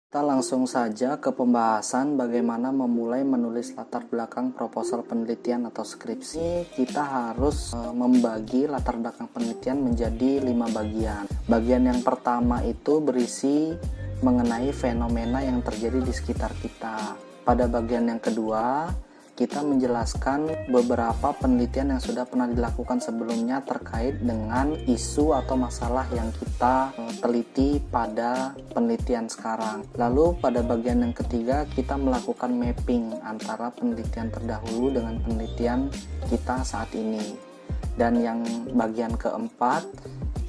Kita langsung saja ke pembahasan bagaimana memulai menulis latar belakang proposal penelitian atau skripsi. Kita harus membagi latar belakang penelitian menjadi 5 bagian. Bagian yang pertama itu berisi mengenai fenomena yang terjadi di sekitar kita. Pada bagian yang kedua, kita menjelaskan beberapa penelitian yang sudah pernah dilakukan sebelumnya terkait dengan isu atau masalah yang kita teliti pada penelitian sekarang. Lalu pada bagian yang ketiga, kita melakukan mapping antara penelitian terdahulu dengan penelitian kita saat ini. Dan yang bagian keempat,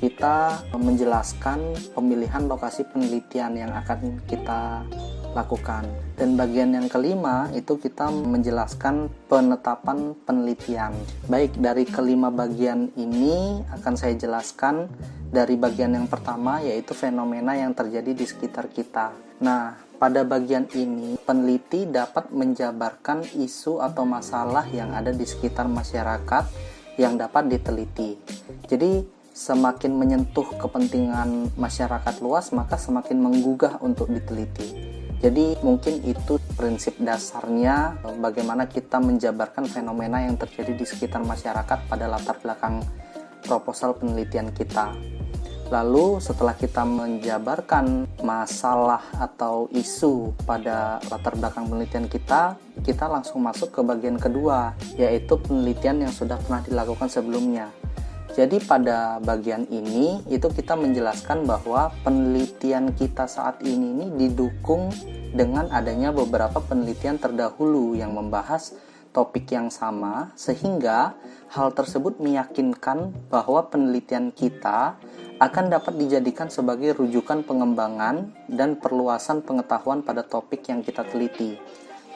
kita menjelaskan pemilihan lokasi penelitian yang akan kita lakukan. Dan bagian yang kelima itu kita menjelaskan penetapan penelitian. Baik, dari kelima bagian ini akan saya jelaskan dari bagian yang pertama, yaitu fenomena yang terjadi di sekitar kita. Nah, pada bagian ini peneliti dapat menjabarkan isu atau masalah yang ada di sekitar masyarakat yang dapat diteliti. Jadi semakin menyentuh kepentingan masyarakat luas, maka semakin menggugah untuk diteliti. Jadi mungkin itu prinsip dasarnya bagaimana kita menjabarkan fenomena yang terjadi di sekitar masyarakat pada latar belakang proposal penelitian kita. Lalu setelah kita menjabarkan masalah atau isu pada latar belakang penelitian kita langsung masuk ke bagian kedua, yaitu penelitian yang sudah pernah dilakukan sebelumnya. Jadi pada bagian ini itu kita menjelaskan bahwa penelitian kita saat ini didukung dengan adanya beberapa penelitian terdahulu yang membahas topik yang sama, sehingga hal tersebut meyakinkan bahwa penelitian kita akan dapat dijadikan sebagai rujukan pengembangan dan perluasan pengetahuan pada topik yang kita teliti.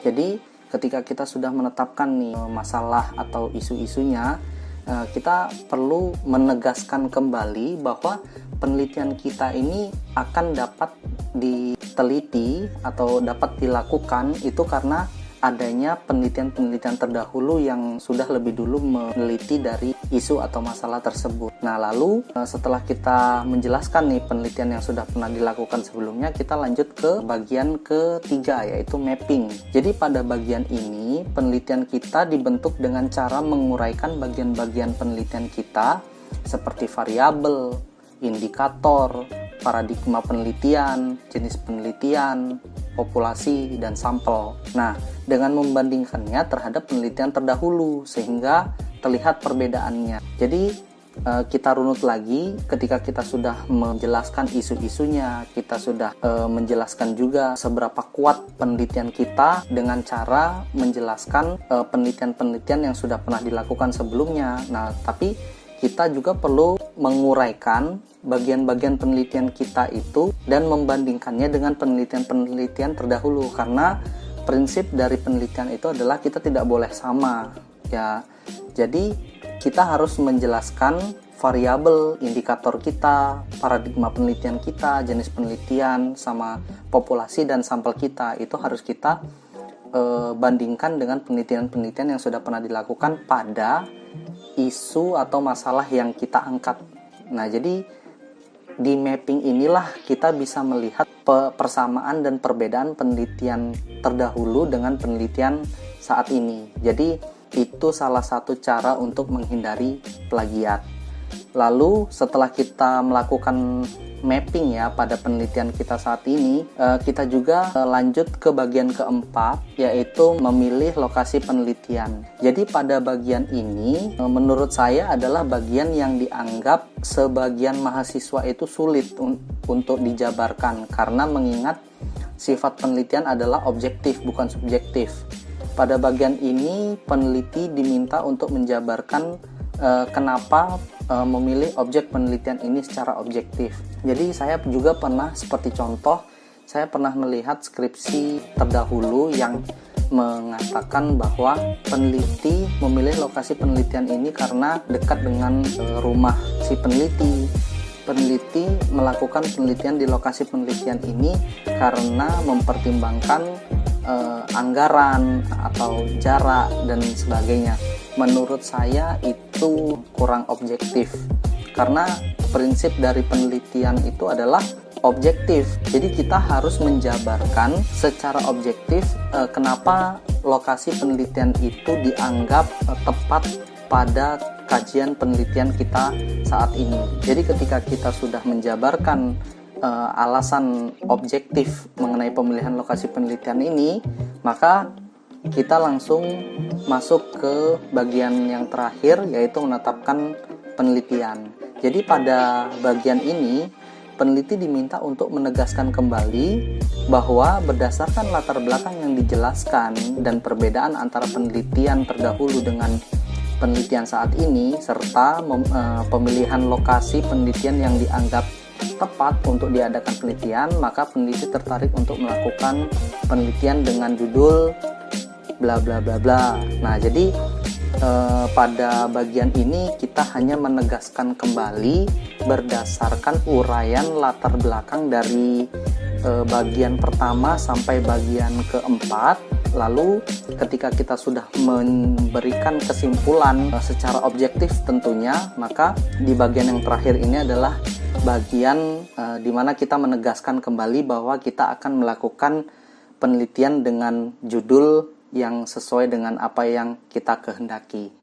Jadi ketika kita sudah menetapkan nih masalah atau isu-isunya, kita perlu menegaskan kembali bahwa penelitian kita ini akan dapat diteliti atau dapat dilakukan itu karena adanya penelitian-penelitian terdahulu yang sudah lebih dulu meneliti dari isu atau masalah tersebut. Nah, lalu setelah kita menjelaskan nih penelitian yang sudah pernah dilakukan sebelumnya, kita lanjut ke bagian ketiga, yaitu mapping. Jadi pada bagian ini penelitian kita dibentuk dengan cara menguraikan bagian-bagian penelitian kita seperti variabel, indikator, paradigma penelitian, jenis penelitian, populasi, dan sampel. Nah, dengan membandingkannya terhadap penelitian terdahulu sehingga terlihat perbedaannya. Jadi kita runut lagi ketika kita sudah menjelaskan isu-isunya, kita sudah menjelaskan juga seberapa kuat penelitian kita dengan cara menjelaskan penelitian-penelitian yang sudah pernah dilakukan sebelumnya. Nah, tapi kita juga perlu menguraikan bagian-bagian penelitian kita itu dan membandingkannya dengan penelitian-penelitian terdahulu, karena prinsip dari penelitian itu adalah kita tidak boleh sama ya. Jadi kita harus menjelaskan variabel, indikator kita, paradigma penelitian kita, jenis penelitian, sama populasi dan sampel kita itu harus kita bandingkan dengan penelitian-penelitian yang sudah pernah dilakukan pada isu atau masalah yang kita angkat. Nah, jadi di mapping inilah kita bisa melihat persamaan dan perbedaan penelitian terdahulu dengan penelitian saat ini. Jadi itu salah satu cara untuk menghindari plagiat. Lalu setelah kita melakukan mapping ya pada penelitian kita saat ini, kita juga lanjut ke bagian keempat, yaitu memilih lokasi penelitian. Jadi pada bagian ini menurut saya adalah bagian yang dianggap sebagian mahasiswa itu sulit untuk dijabarkan, karena mengingat sifat penelitian adalah objektif bukan subjektif. Pada bagian ini peneliti diminta untuk menjabarkan kenapa memilih objek penelitian ini secara objektif. Jadi saya juga pernah, seperti contoh, saya pernah melihat skripsi terdahulu yang mengatakan bahwa peneliti memilih lokasi penelitian ini karena dekat dengan rumah si peneliti. Peneliti melakukan penelitian di lokasi penelitian ini karena mempertimbangkan anggaran atau jarak dan sebagainya. Menurut saya itu kurang objektif, karena prinsip dari penelitian itu adalah objektif. Jadi kita harus menjabarkan secara objektif kenapa lokasi penelitian itu dianggap tepat pada kajian penelitian kita saat ini. Jadi ketika kita sudah menjabarkan alasan objektif mengenai pemilihan lokasi penelitian ini, maka kita langsung masuk ke bagian yang terakhir, yaitu menetapkan penelitian. Jadi pada bagian ini peneliti diminta untuk menegaskan kembali bahwa berdasarkan latar belakang yang dijelaskan dan perbedaan antara penelitian terdahulu dengan penelitian saat ini, serta pemilihan lokasi penelitian yang dianggap tepat untuk diadakan penelitian, maka peneliti tertarik untuk melakukan penelitian dengan judul bla bla bla bla. Nah, jadi pada bagian ini kita hanya menegaskan kembali berdasarkan uraian latar belakang dari bagian pertama sampai bagian keempat. Lalu ketika kita sudah memberikan kesimpulan secara objektif tentunya, maka di bagian yang terakhir ini adalah bagian di mana kita menegaskan kembali bahwa kita akan melakukan penelitian dengan judul yang sesuai dengan apa yang kita kehendaki.